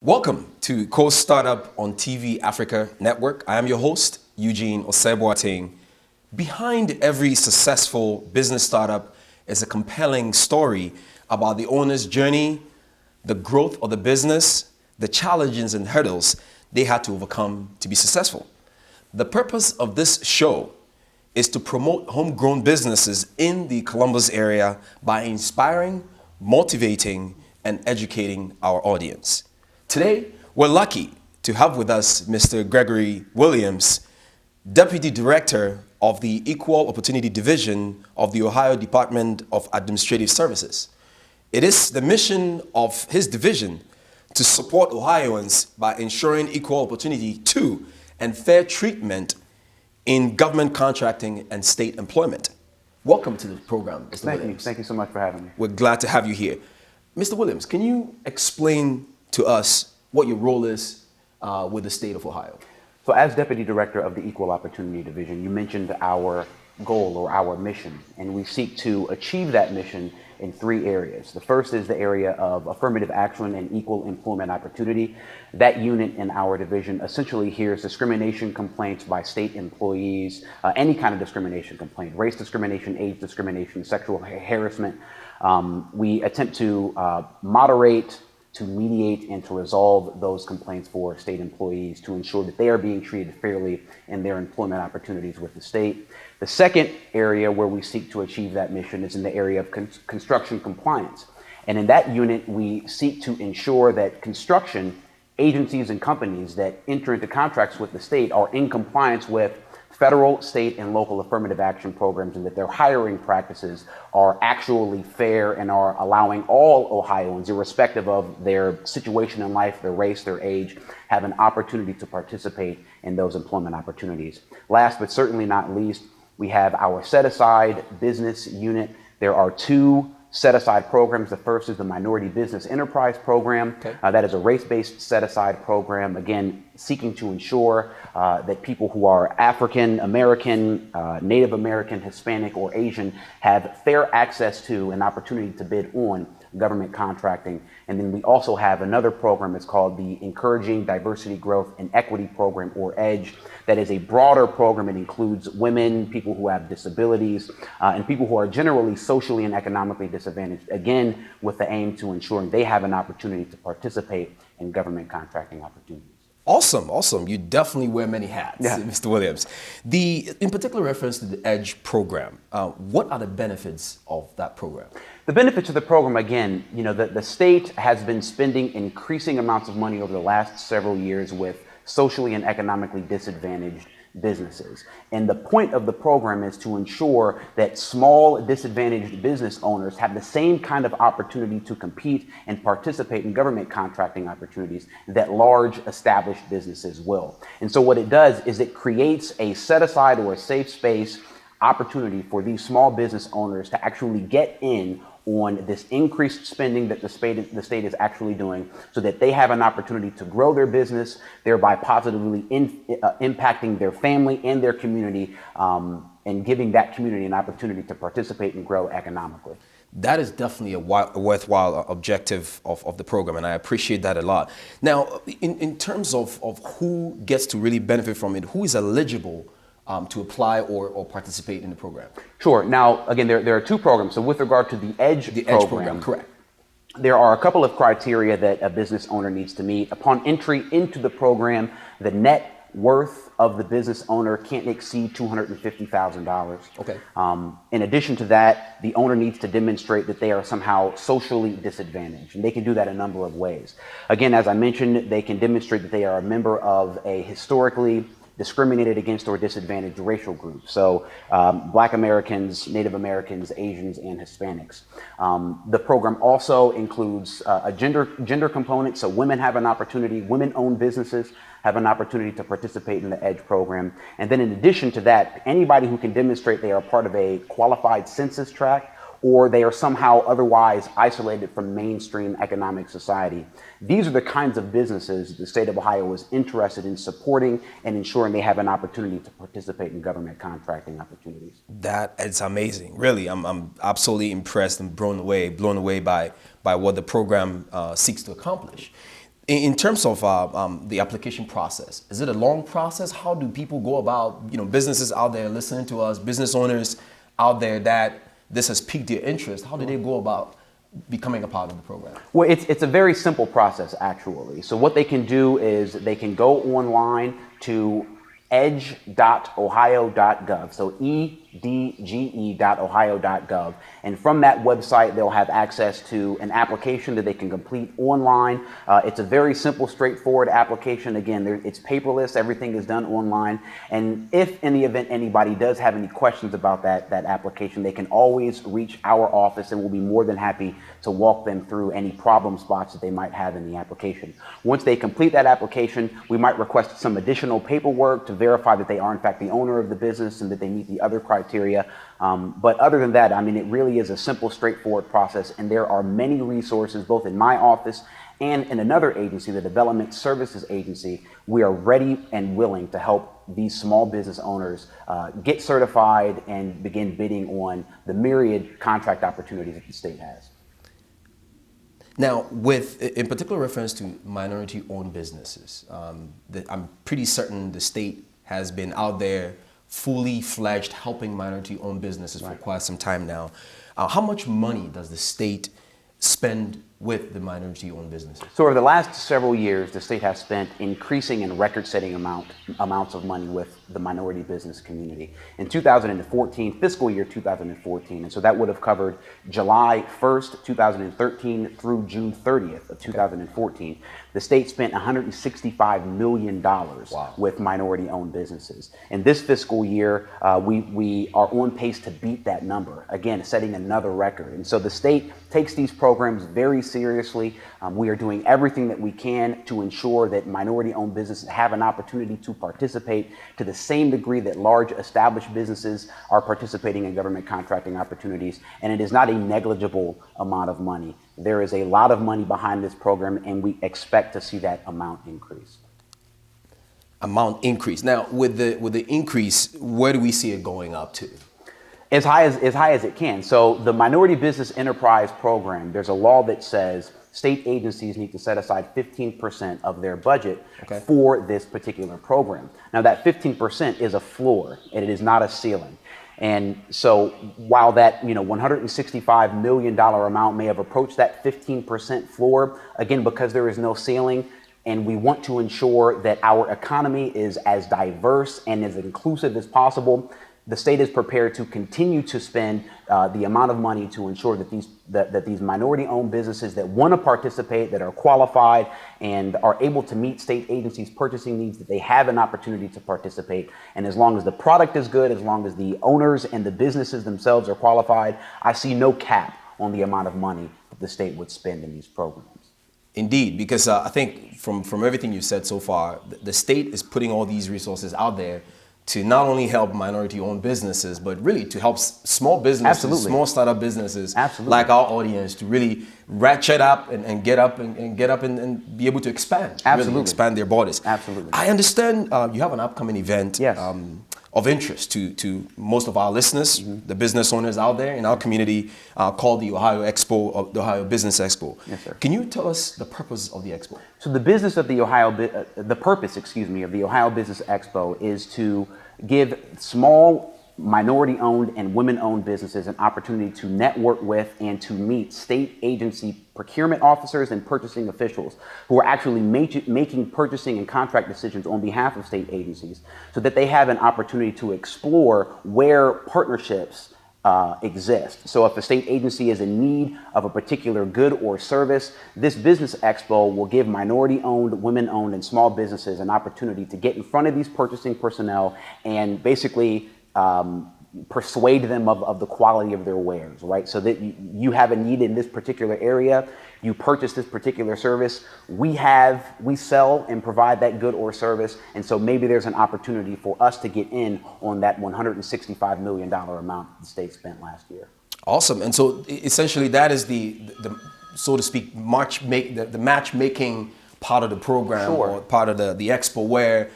Welcome to Co-Startup on TV Africa Network. I am your host, Eugene Oseboateng. Behind every successful business startup is a compelling story about the owner's journey, the growth of the business, the challenges and hurdles they had to overcome to be successful. The purpose of this show is to promote homegrown businesses in the Columbus area by inspiring, motivating, and educating our audience. Today, we're lucky to have with us Mr. Gregory Williams, Deputy Director of the Equal Opportunity Division of the Ohio Department of Administrative Services. It is the mission of his division to support Ohioans by ensuring equal opportunity to and fair treatment in government contracting and state employment. Welcome to the program, Mr. Williams. Thank you so much for having me. We're glad to have you here. Mr. Williams, can you explain to us what your role is with the state of Ohio? So as Deputy Director of the Equal Opportunity Division, you mentioned our goal or our mission, and we seek to achieve that mission in three areas. The first is the area of affirmative action and equal employment opportunity. That unit in our division essentially hears discrimination complaints by state employees, any kind of discrimination complaint, race discrimination, age discrimination, sexual harassment. We attempt to moderate, to mediate, and to resolve those complaints for state employees to ensure that they are being treated fairly in their employment opportunities with the state. The second area where we seek to achieve that mission is in the area of construction compliance. And in that unit, we seek to ensure that construction agencies and companies that enter into contracts with the state are in compliance with federal, state, and local affirmative action programs, and that their hiring practices are actually fair and are allowing all Ohioans, irrespective of their situation in life, their race, their age, have an opportunity to participate in those employment opportunities. Last but certainly not least, we have our set-aside business unit. There are two set-aside programs. The first is the Minority Business Enterprise Program. Okay. That is a race-based set-aside program, again, seeking to ensure that people who are African American, Native American, Hispanic, or Asian have fair access to an opportunity to bid on government contracting. And then we also have another program. It's called the Encouraging Diversity, Growth, and Equity Program, or EDGE. That is a broader program. It includes women, people who have disabilities, and people who are generally socially and economically disadvantaged, again, with the aim to ensuring they have an opportunity to participate in government contracting opportunities. Awesome. You definitely wear many hats, yeah. Mr. Williams. In particular reference to the EDGE program, what are the benefits of that program? The benefits of the program, again, the state has been spending increasing amounts of money over the last several years with socially and economically disadvantaged businesses. And the point of the program is to ensure that small disadvantaged business owners have the same kind of opportunity to compete and participate in government contracting opportunities that large established businesses will. And so what it does is it creates a set aside or a safe space opportunity for these small business owners to actually get in on this increased spending that the state is actually doing, so that they have an opportunity to grow their business, thereby positively impacting their family and their community, and giving that community an opportunity to participate and grow economically. That is definitely a worthwhile objective of the program, and I appreciate that a lot. Now, in terms of who gets to really benefit from it, who is eligible to apply or participate in the program? Sure. Now, again, there are two programs. So with regard to the EDGE program, correct. There are a couple of criteria that a business owner needs to meet. Upon entry into the program, the net worth of the business owner can't exceed $250,000. Okay. In addition to that, the owner needs to demonstrate that they are somehow socially disadvantaged, and they can do that a number of ways. Again, as I mentioned, they can demonstrate that they are a member of a historically discriminated against or disadvantaged racial groups. So Black Americans, Native Americans, Asians, and Hispanics. The program also includes a gender component. So women have an opportunity, women-owned businesses have an opportunity to participate in the EDGE program. And then in addition to that, anybody who can demonstrate they are part of a qualified census tract, or they are somehow otherwise isolated from mainstream economic society. These are the kinds of businesses the state of Ohio is interested in supporting and ensuring they have an opportunity to participate in government contracting opportunities. That is amazing. Really, I'm absolutely impressed and blown away by what the program seeks to accomplish. In terms of the application process, is it a long process? How do people go about, businesses out there listening to us, business owners out there that this has piqued their interest? How do they go about becoming a part of the program? Well, it's a very simple process, actually. So what they can do is they can go online to edge.ohio.gov, so edge.ohio.gov, and from that website they'll have access to an application that they can complete online. It's a very simple, straightforward application. Again, it's paperless, everything is done online, and if in the event anybody does have any questions about that application, they can always reach our office and we'll be more than happy to walk them through any problem spots that they might have in the application. Once they complete that application, we might request some additional paperwork to verify that they are in fact the owner of the business and that they meet the other criteria. But other than that, I mean, it really is a simple, straightforward process, and there are many resources both in my office and in another agency, the Development Services Agency. We are ready and willing to help these small business owners get certified and begin bidding on the myriad contract opportunities that the state has. Now, in particular reference to minority-owned businesses, I'm pretty certain the state has been out there fully fledged helping minority-owned businesses for quite some time now. How much money does the state spend with the minority-owned businesses? So over the last several years, the state has spent increasing and record-setting amounts of money with the minority business community. In 2014, fiscal year 2014, and so that would have covered July 1st, 2013 through June 30th of 2014, the state spent $165 million with minority-owned businesses. And this fiscal year, we are on pace to beat that number, again, setting another record. And so the state takes these programs very seriously. We are doing everything that we can to ensure that minority-owned businesses have an opportunity to participate to the same degree that large established businesses are participating in government contracting opportunities. And it is not a negligible amount of money. There is a lot of money behind this program, and we expect to see that amount increase. Now, with the increase, where do we see it going up to? As high as it can. So the Minority Business Enterprise Program, there's a law that says state agencies need to set aside 15% of their budget for this particular program. Now that 15% is a floor, and it is not a ceiling. And so while that $165 million amount may have approached that 15% floor, again, because there is no ceiling, and we want to ensure that our economy is as diverse and as inclusive as possible, the state is prepared to continue to spend the amount of money to ensure that these minority-owned businesses that want to participate, that are qualified, and are able to meet state agencies' purchasing needs, that they have an opportunity to participate. And as long as the product is good, as long as the owners and the businesses themselves are qualified, I see no cap on the amount of money that the state would spend in these programs. Indeed, because I think from everything you've said so far, the state is putting all these resources out there to not only help minority-owned businesses, but really to help small businesses, small startup businesses like our audience to really ratchet up and get up and be able to expand, really expand their borders. Absolutely. I understand you have an upcoming event of interest to most of our listeners, the business owners out there in our community, called the Ohio Expo, or the Ohio Business Expo. Yes, sir. Can you tell us the purpose of the expo? So the purpose of the Ohio Business Expo is to give small minority-owned and women-owned businesses an opportunity to network with and to meet state agency procurement officers and purchasing officials who are actually making purchasing and contract decisions on behalf of state agencies, so that they have an opportunity to explore where partnerships exist. So if a state agency is in need of a particular good or service, this business expo will give minority-owned, women-owned, and small businesses an opportunity to get in front of these purchasing personnel and basically persuade them of the quality of their wares, right? So that you have a need in this particular area, you purchase this particular service, we sell and provide that good or service, and so maybe there's an opportunity for us to get in on that $165 million amount the state spent last year. Awesome. And so essentially that is the so to speak, the matchmaking part of the program, or part of the expo, where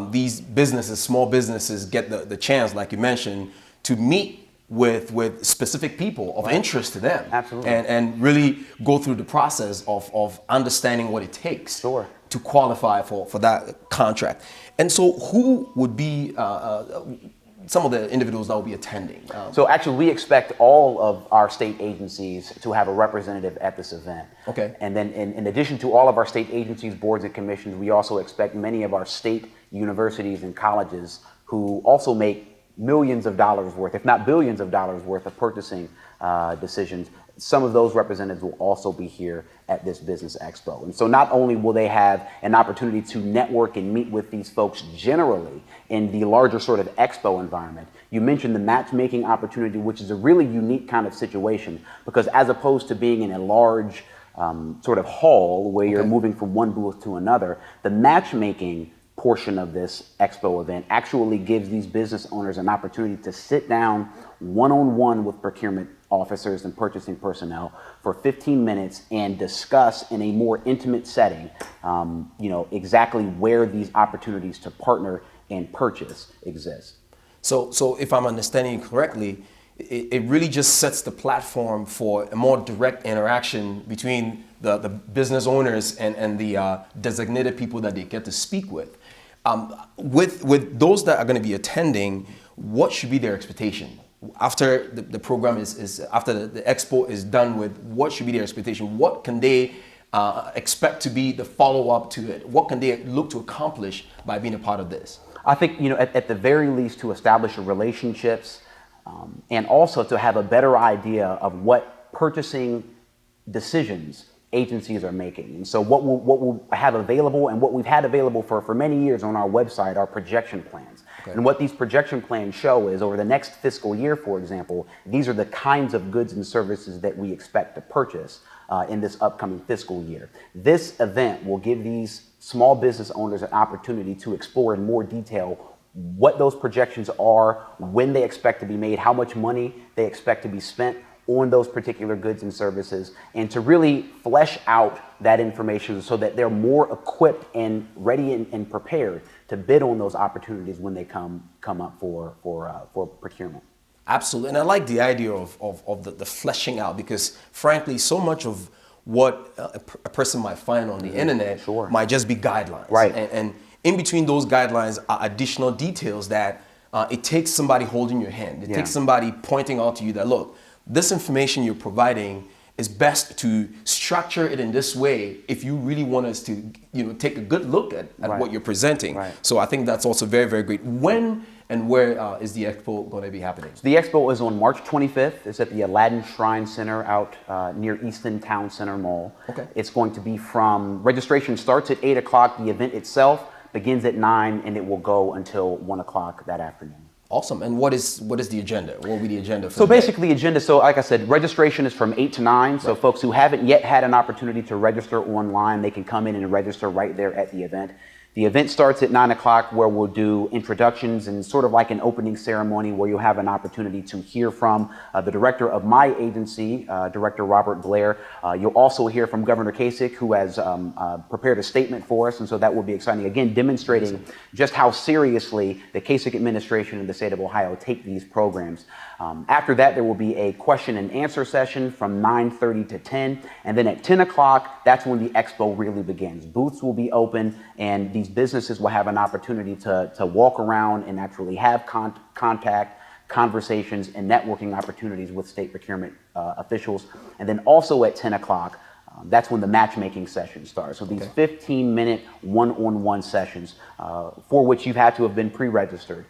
these businesses, small businesses, get the chance, like you mentioned, to meet with specific people of interest to them. Absolutely. And really go through the process of understanding what it takes Sure. to qualify for that contract. And so who would be some of the individuals that will be attending? So actually, we expect all of our state agencies to have a representative at this event. Okay. And then in addition to all of our state agencies, boards, and commissions, we also expect many of our state universities and colleges who also make millions of dollars worth, if not billions of dollars worth of purchasing decisions. Some of those representatives will also be here at this business expo. And so not only will they have an opportunity to network and meet with these folks generally in the larger sort of expo environment, you mentioned the matchmaking opportunity, which is a really unique kind of situation, because as opposed to being in a large sort of hall where you're moving from one booth to another, the matchmaking portion of this expo event actually gives these business owners an opportunity to sit down one-on-one with procurement officers and purchasing personnel for 15 minutes and discuss in a more intimate setting, exactly where these opportunities to partner and purchase exist. So if I'm understanding you correctly, it really just sets the platform for a more direct interaction between the business owners and the designated people that they get to speak with. With those that are going to be attending, what should be their expectation? After the program after the expo is done with, what should be their expectation? What can they expect to be the follow-up to it? What can they look to accomplish by being a part of this? I think, at the very least, to establish relationships and also to have a better idea of what purchasing decisions agencies are making. And so what we'll have available and what we've had available for many years on our website are projection plans. Okay. And what these projection plans show is over the next fiscal year, for example, these are the kinds of goods and services that we expect to purchase in this upcoming fiscal year. This event will give these small business owners an opportunity to explore in more detail what those projections are, when they expect to be made, how much money they expect to be spent on those particular goods and services, and to really flesh out that information so that they're more equipped and ready and prepared to bid on those opportunities when they come up for procurement. Absolutely, and I like the idea of the fleshing out, because frankly, so much of what a person might find on the internet might just be guidelines. Right. And in between those guidelines are additional details that it takes somebody holding your hand. It takes somebody pointing out to you that, look, this information you're providing is best to structure it in this way if you really want us to take a good look at what you're presenting. Right. So I think that's also very, very great. When and where is the expo going to be happening? The expo is on March 25th. It's at the Aladdin Shrine Center out near Easton Town Center Mall. Okay. It's going to be registration starts at 8 o'clock. The event itself begins at 9 and it will go until 1 o'clock that afternoon. Awesome. And what is the agenda? What will be the agenda for So basically the agenda, so like I said, registration is from 8 to 9. So folks who haven't yet had an opportunity to register online, they can come in and register right there at the event. The event starts at 9 o'clock, where we'll do introductions and sort of like an opening ceremony where you'll have an opportunity to hear from the director of my agency, Director Robert Blair. You'll also hear from Governor Kasich, who has prepared a statement for us, and so that will be exciting. Again, demonstrating just how seriously the Kasich administration and the state of Ohio take these programs. After that, there will be a question and answer session from 9:30 to 10, and then at 10 o'clock, that's when the expo really begins. Booths will be open, and these businesses will have an opportunity to walk around and actually have contact, conversations, and networking opportunities with state procurement officials. And then also at 10 o'clock, that's when the matchmaking session starts. So these 15-minute one-on-one sessions for which you've had to have been pre-registered,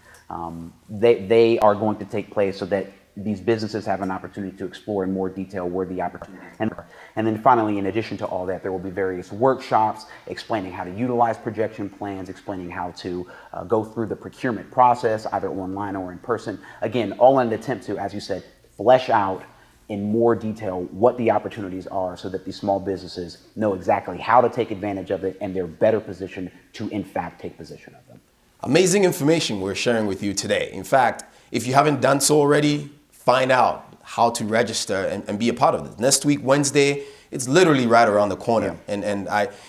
they are going to take place so that these businesses have an opportunity to explore in more detail where the opportunities are. And then finally, in addition to all that, there will be various workshops explaining how to utilize projection plans, explaining how to go through the procurement process, either online or in person. Again, all in an attempt to, as you said, flesh out in more detail what the opportunities are so that these small businesses know exactly how to take advantage of it and they're better positioned to, in fact, take possession of them. Amazing information we're sharing with you today. In fact, if you haven't done so already, find out how to register and be a part of this. Next week, Wednesday, it's literally right around the corner. And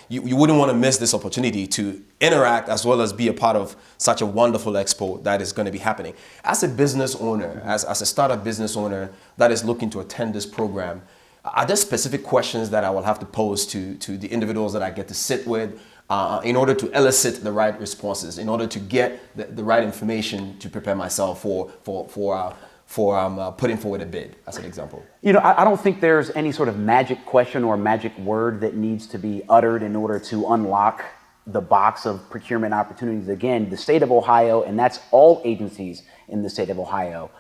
you wouldn't want to miss this opportunity to interact as well as be a part of such a wonderful expo that is going to be happening. As a business owner, as a startup business owner that is looking to attend this program, are there specific questions that I will have to pose to the individuals that I get to sit with in order to elicit the right responses, in order to get the right information to prepare myself for putting forward a bid, as an example? You know, I don't think there's any sort of magic question or magic word that needs to be uttered in order to unlock the box of procurement opportunities. Again, the state of Ohio, and that's all agencies in the state of Ohio,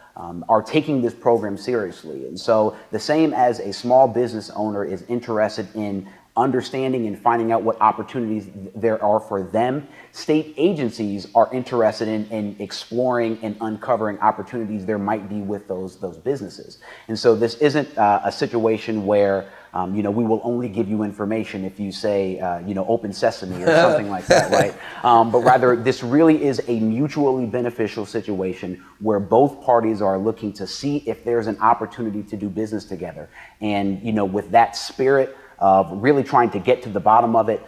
are taking this program seriously. And so the same as a small business owner is interested in understanding and finding out what opportunities there are for them, state agencies are interested in exploring and uncovering opportunities there might be with those businesses. And so this isn't a situation where you know, we will only give you information if you say, you know, open sesame or something like that, right? But rather, this really is a mutually beneficial situation where both parties are looking to see if there's an opportunity to do business together. And, you know, with that spirit of really trying to get to the bottom of it,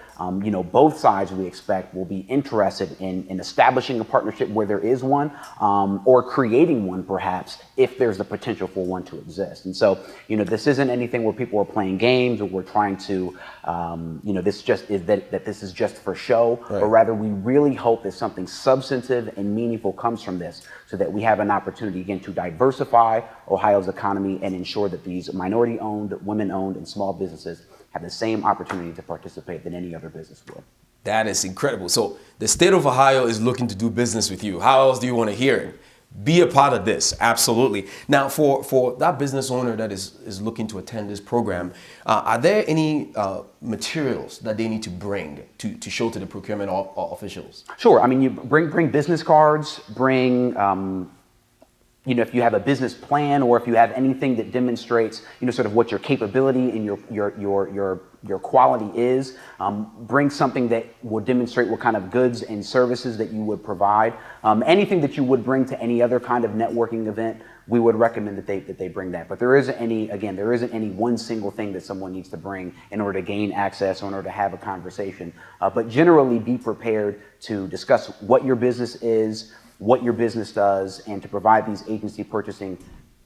you know, both sides, we expect, will be interested in establishing a partnership where there is one, or creating one, perhaps, if there's the potential for one to exist. And so, you know, this isn't anything where people are playing games or we're trying to, you know, this just is that this is just for show, right. But rather we really hope that something substantive and meaningful comes from this so that we have an opportunity, again, to diversify Ohio's economy and ensure that these minority-owned, women-owned, and small businesses have the same opportunity to participate than any other business would. That is incredible. So the state of Ohio is looking to do business with you. How else do you want to hear it? Be a part of this, absolutely. Now, for that business owner that is looking to attend this program, are there any materials that they need to bring to show to the procurement officials? Sure. I mean, you bring business cards, bring you know, if you have a business plan or if you have anything that demonstrates, you know, sort of what your capability and your quality is, bring something that will demonstrate what kind of goods and services that you would provide. Anything that you would bring to any other kind of networking event, we would recommend that they bring that. But there isn't any one single thing that someone needs to bring in order to gain access or in order to have a conversation. But generally be prepared to discuss what your business is, what your business does, and to provide these agency purchasing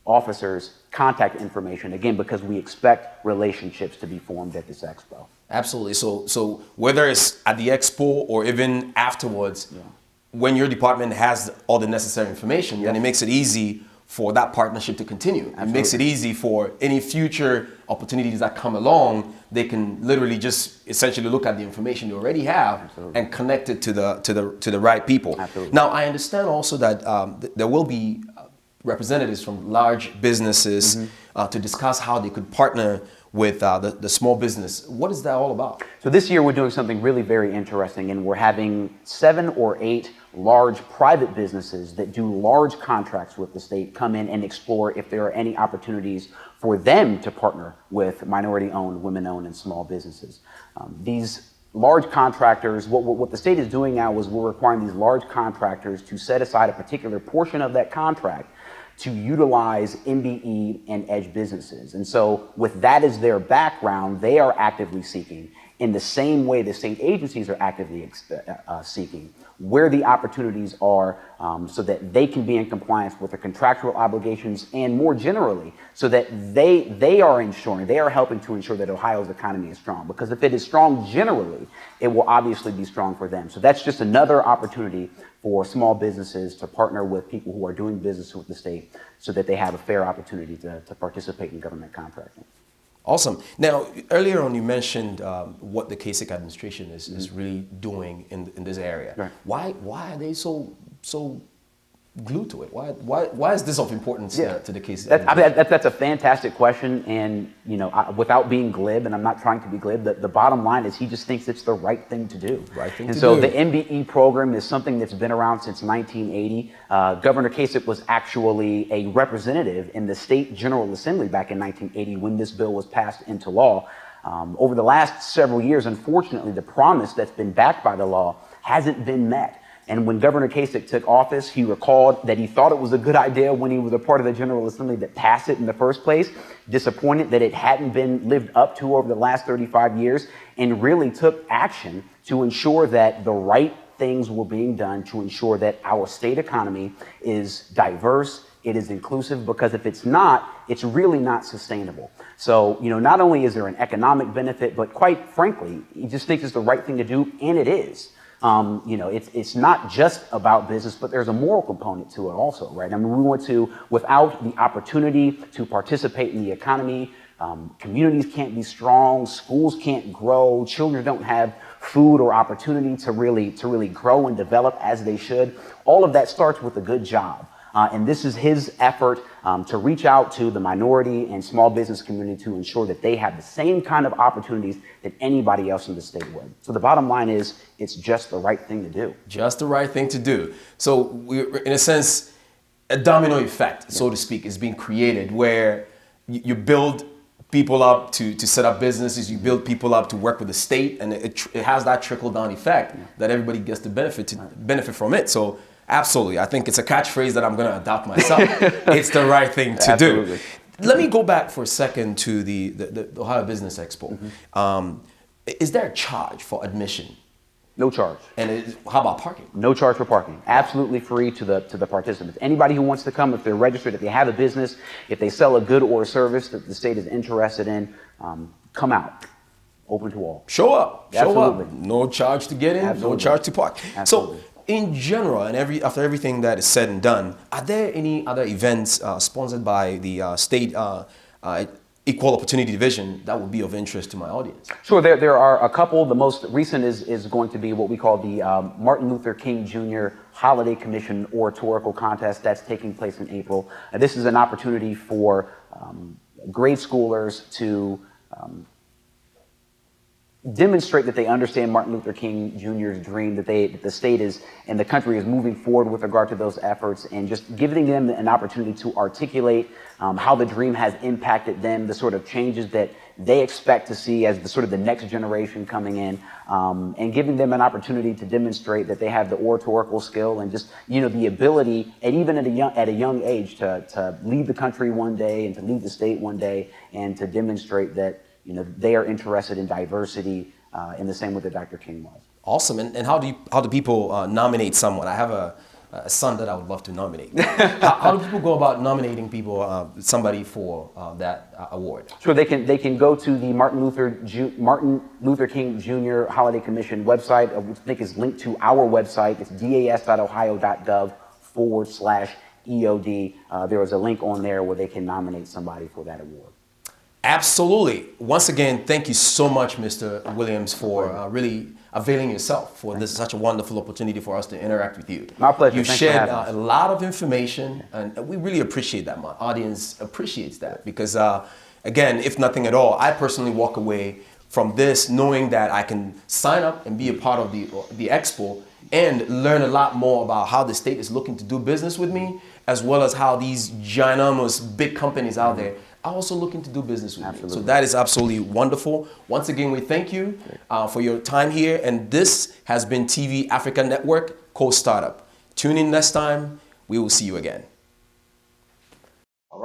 officers contact information, again, because we expect relationships to be formed at this expo. Absolutely. So whether it's at the expo or even afterwards, when your department has all the necessary information, then it makes it easy for that partnership to continue. Absolutely. It makes it easy for any future opportunities that come along. They can literally just essentially look at the information you already have and connect it to the right people. Absolutely. Now, I understand also that there will be representatives from large businesses to discuss how they could partner with the small business. What is that all about? So this year we're doing something really very interesting, and we're having 7 or 8 large private businesses that do large contracts with the state come in and explore if there are any opportunities for them to partner with minority-owned, women-owned, and small businesses. These large contractors, what the state is doing now is we're requiring these large contractors to set aside a particular portion of that contract to utilize MBE and edge businesses. And so with that as their background, they are actively seeking, in the same way the state agencies are actively seeking, where the opportunities are so that they can be in compliance with the contractual obligations, and more generally, so that they are helping to ensure that Ohio's economy is strong. Because if it is strong generally, it will obviously be strong for them. So that's just another opportunity for small businesses to partner with people who are doing business with the state so that they have a fair opportunity to participate in government contracting. Awesome. Now, earlier on you mentioned what the Kasich administration is really doing in this area. Right. Why are they so glued to it? Why is this of importance to the Kasich administration? That's a fantastic question, and you know, without being glib, and I'm not trying to be glib, the bottom line is he just thinks it's the right thing to do. So the MBE program is something that's been around since 1980. Governor Kasich was actually a representative in the State General Assembly back in 1980 when this bill was passed into law. Over the last several years, unfortunately, the promise that's been backed by the law hasn't been met. And when Governor Kasich took office, he recalled that he thought it was a good idea when he was a part of the General Assembly that passed it in the first place, disappointed that it hadn't been lived up to over the last 35 years, and really took action to ensure that the right things were being done to ensure that our state economy is diverse, it is inclusive, because if it's not, it's really not sustainable. So, not only is there an economic benefit, but quite frankly, he just thinks it's the right thing to do, and it is. It's not just about business, but there's a moral component to it also, right? I mean, we want to, without the opportunity to participate in the economy, communities can't be strong, schools can't grow, children don't have food or opportunity to really grow and develop as they should. All of that starts with a good job. And this is his effort to reach out to the minority and small business community to ensure that they have the same kind of opportunities that anybody else in the state would. So the bottom line is, it's just the right thing to do. Just the right thing to do. So we're, in a sense, a domino effect, so to speak, is being created where you build people up to set up businesses, you build people up to work with the state, and it has that trickle-down effect that everybody gets to benefit from it. So absolutely, I think it's a catchphrase that I'm going to adopt myself. It's the right thing to do. Let me go back for a second to the Ohio Business Expo. Is there a charge for admission? No charge. And how about parking? No charge for parking. Absolutely free to the participants. Anybody who wants to come, if they're registered, if they have a business, if they sell a good or a service that the state is interested in, come out. Open to all. Show up. Absolutely. Show up. No charge to get in. Absolutely. No charge to park. Absolutely. So, in general, and after everything that is said and done, are there any other events sponsored by the state Equal Opportunity Division that would be of interest to my audience? Sure, there are a couple. The most recent is going to be what we call the Martin Luther King Jr. Holiday Commission Oratorical Contest. That's taking place in April. This is an opportunity for grade schoolers to demonstrate that they understand Martin Luther King Jr.'s dream, that the state is and the country is moving forward with regard to those efforts, and just giving them an opportunity to articulate how the dream has impacted them, the sort of changes that they expect to see as the next generation coming in, and giving them an opportunity to demonstrate that they have the oratorical skill and just the ability, and even at a young age, to lead the country one day and to lead the state one day, and to demonstrate that they are interested in diversity in the same way that Dr. King was. Awesome. And how do people nominate someone? I have a son that I would love to nominate. How do people go about nominating somebody for that award? Sure, they can go to the Martin Luther King Jr. Holiday Commission website, which I think is linked to our website. It's das.ohio.gov/EOD. There is a link on there where they can nominate somebody for that award. Absolutely. Once again, thank you so much, Mr. Williams, for really availing yourself for this such a wonderful opportunity for us to interact with you. My pleasure. You've shared a lot of information, and we really appreciate that. My audience appreciates that because, again, if nothing at all, I personally walk away from this knowing that I can sign up and be a part of the expo and learn a lot more about how the state is looking to do business with me, as well as how these ginormous big companies out there are also looking to do business with me. So that is absolutely wonderful. Once again, we thank you for your time here. And this has been TV Africa Network, co-startup. Tune in next time. We will see you again.